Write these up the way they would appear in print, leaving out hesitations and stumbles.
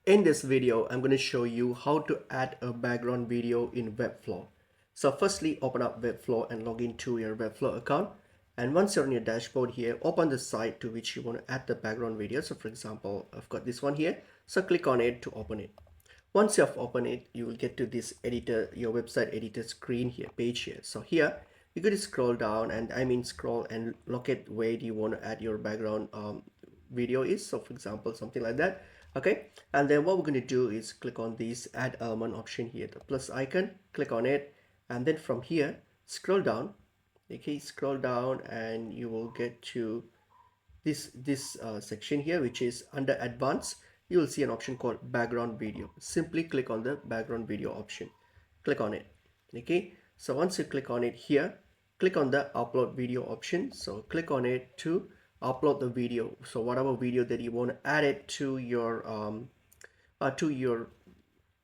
In this video, I'm going to show you how to add a background video in Webflow. So firstly, open up Webflow and log into your Webflow account. And once you're on your dashboard here, open the site to which you want to add the background video. So for example, I've got this one here. So click on it to open it. Once you have opened it, you will get to this editor, your website editor screen here, page here. So here, you're going to scroll down and scroll and locate where do you want to add your background video is. So for example, something like that. Okay, and then what we're going to do is click on this add element option here, the plus icon, click on it, and then from here scroll down. Okay, scroll down and you will get to this section here, which is under advanced. You will see an option called background video. Simply click on the background video option, click on it. Okay, so once you click on it here, click on the upload video option. So click on it to upload the video. So whatever video that you want to add it to your to your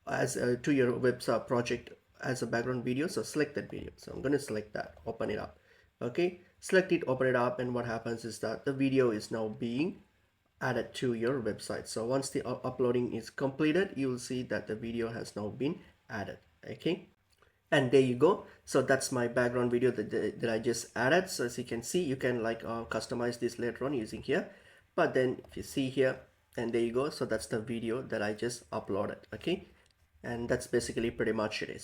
to your website project as a background video. So select that video. So I'm going to select that, open it up. Okay, select it, open it up, and what happens is that the video is now being added to your website. So once the uploading is completed, you will see that the video has now been added. Okay, and there you go. So that's my background video that I just added. So as you can see, you can like customize this later on using here, but then if you see here, and there you go. So that's the video that I just uploaded. Okay, and that's basically pretty much it is.